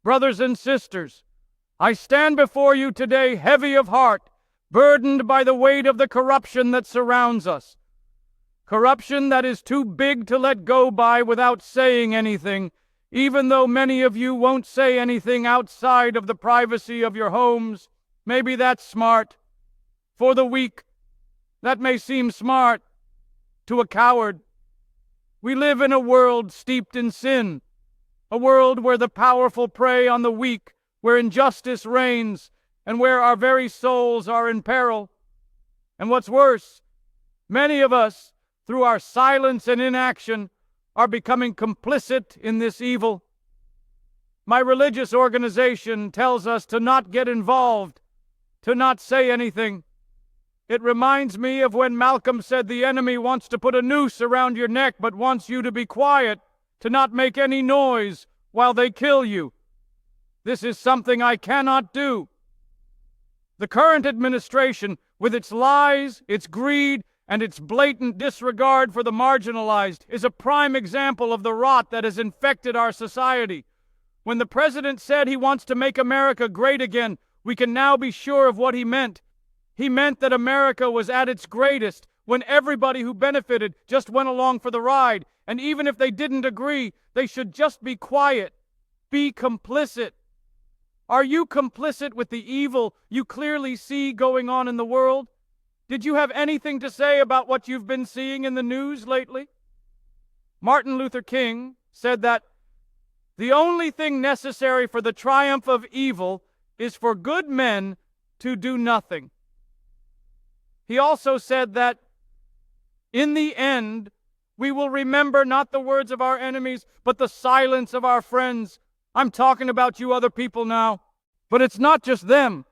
Brothers and sisters, I stand before you today heavy of heart, burdened by the weight of the corruption that surrounds us. Corruption that is too big to let go by without saying anything, even though many of you won't say anything outside of the privacy of your homes. Maybe that's smart. For the weak, that may seem smart to a coward. We live in a world steeped in sin, a world where the powerful prey on the weak, where injustice reigns, and where our very souls are in peril. And what's worse, many of us, through our silence and inaction, are becoming complicit in this evil. My religious organization tells us to not get involved, to not say anything. It reminds me of when Malcolm said the enemy wants to put a noose around your neck but wants you to be quiet, to not make any noise while they kill you. This is something I cannot do. The current administration, with its lies, its greed, and its blatant disregard for the marginalized, is a prime example of the rot that has infected our society. When the president said he wants to make America great again, we can now be sure of what he meant. He meant that America was at its greatest when everybody who benefited just went along for the ride, and even if they didn't agree, they should just be quiet, be complicit. Are you complicit with the evil you clearly see going on in the world? Did you have anything to say about what you've been seeing in the news lately? Martin Luther King said that the only thing necessary for the triumph of evil is for good men to do nothing. He also said that in the end, we will remember not the words of our enemies, but the silence of our friends. I'm talking about you other people now. But it's not just them.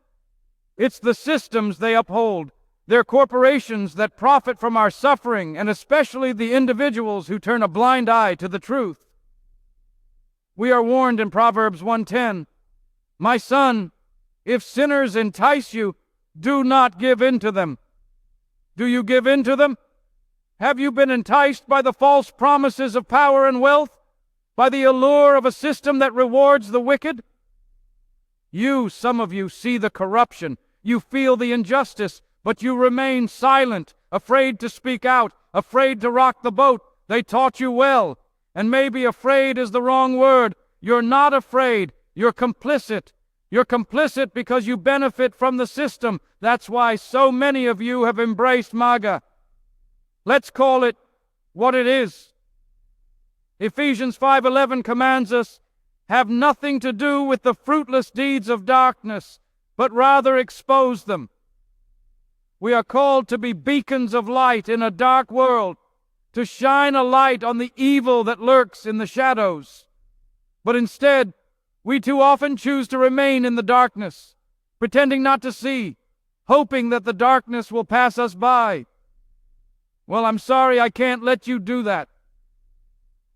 It's the systems they uphold. They're corporations that profit from our suffering, and especially the individuals who turn a blind eye to the truth. We are warned in Proverbs 1:10, "My son, if sinners entice you, do not give in to them." Do you give in to them? Have you been enticed by the false promises of power and wealth? By the allure of a system that rewards the wicked? Some of you, see the corruption. You feel the injustice, but you remain silent, afraid to speak out, afraid to rock the boat. They taught you well. And maybe afraid is the wrong word. You're not afraid. You're complicit. You're complicit because you benefit from the system. That's why so many of you have embraced MAGA. Let's call it what it is. Ephesians 5:11 commands us, "Have nothing to do with the fruitless deeds of darkness, but rather expose them." We are called to be beacons of light in a dark world, to shine a light on the evil that lurks in the shadows. But instead, we too often choose to remain in the darkness, pretending not to see, hoping that the darkness will pass us by. Well, I'm sorry I can't let you do that.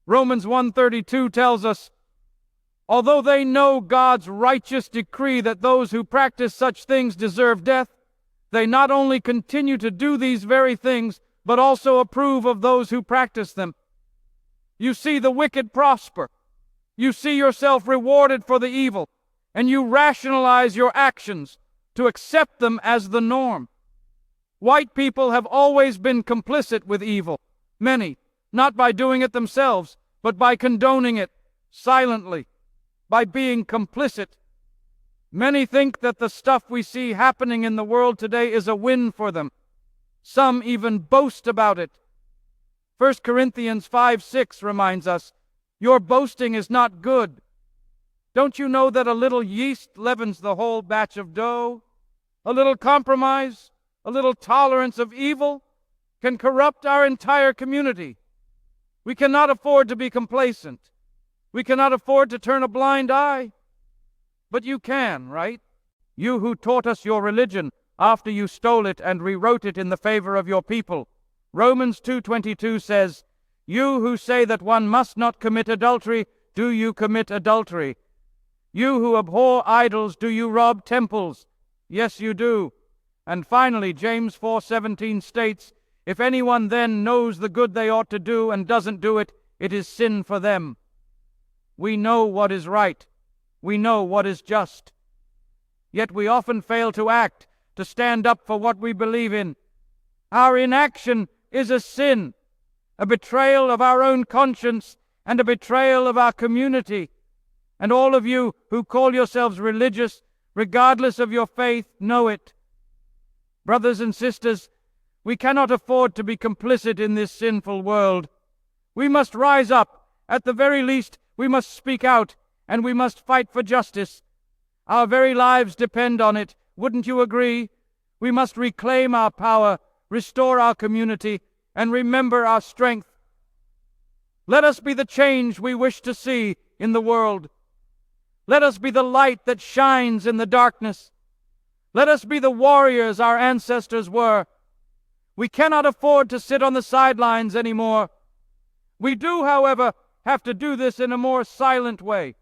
Romans 1:32 tells us, "Although they know God's righteous decree that those who practice such things deserve death, they not only continue to do these very things, but also approve of those who practice them." You see the wicked prosper. You see yourself rewarded for the evil, and you rationalize your actions to accept them as the norm. White people have always been complicit with evil. Many, not by doing it themselves, but by condoning it silently, by being complicit. Many think that the stuff we see happening in the world today is a win for them. Some even boast about it. 1 Corinthians 5:6 reminds us, "Your boasting is not good. Don't you know that a little yeast leavens the whole batch of dough? A little compromise, a little tolerance of evil can corrupt our entire community." We cannot afford to be complacent. We cannot afford to turn a blind eye. But you can, right? You who taught us your religion after you stole it and rewrote it in the favor of your people. Romans 2:22 says, "You who say that one must not commit adultery, do you commit adultery? You who abhor idols, do you rob temples? Yes, you do." And finally, James 4:17 states, "If anyone then knows the good they ought to do and doesn't do it, it is sin for them." We know what is right. we know what is just. Yet we often fail to act, to stand up for what we believe in. Our inaction is a sin, a betrayal of our own conscience and a betrayal of our community. And all of you who call yourselves religious, regardless of your faith, know it. Brothers and sisters, we cannot afford to be complicit in this sinful world. We must rise up. At the very least, we must speak out, and we must fight for justice. Our very lives depend on it. Wouldn't you agree? We must reclaim our power, restore our community, and remember our strength. Let us be the change we wish to see in the world. Let us be the light that shines in the darkness. Let us be the warriors our ancestors were. We cannot afford to sit on the sidelines anymore. We do, however, have to do this in a more silent way.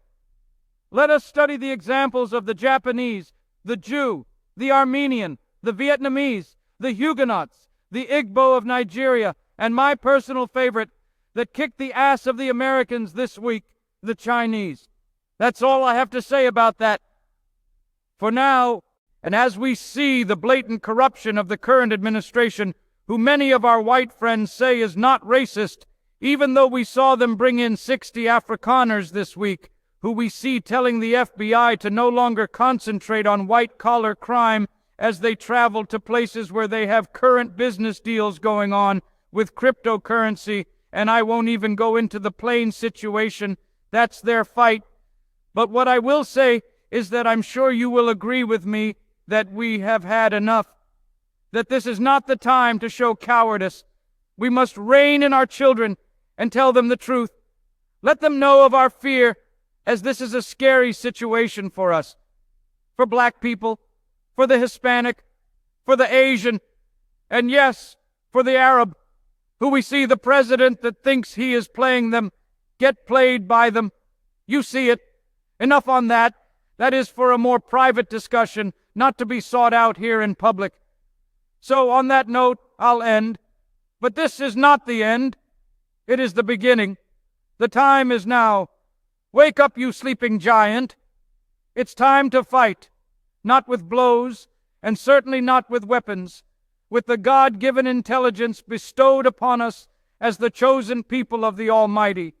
Let us study the examples of the Japanese, the Jew, the Armenian, the Vietnamese, the Huguenots, the Igbo of Nigeria, and my personal favorite that kicked the ass of the Americans this week, the Chinese. That's all I have to say about that. For now, and as we see the blatant corruption of the current administration, who many of our white friends say is not racist, even though we saw them bring in 60 Afrikaners this week, who we see telling the FBI to no longer concentrate on white-collar crime as they travel to places where they have current business deals going on with cryptocurrency, and I won't even go into the plane situation. That's their fight. But what I will say is that I'm sure you will agree with me that we have had enough, that this is not the time to show cowardice. We must rein in our children and tell them the truth. Let them know of our fear, as this is a scary situation for us, for black people, for the Hispanic, for the Asian, and yes, for the Arab, who we see the president that thinks he is playing them get played by them. You see it. Enough on that. That is for a more private discussion, not to be sought out here in public. So on that note, I'll end. But this is not the end. It is the beginning. The time is now. Wake up, you sleeping giant. It's time to fight, not with blows, and certainly not with weapons, with the God-given intelligence bestowed upon us as the chosen people of the Almighty.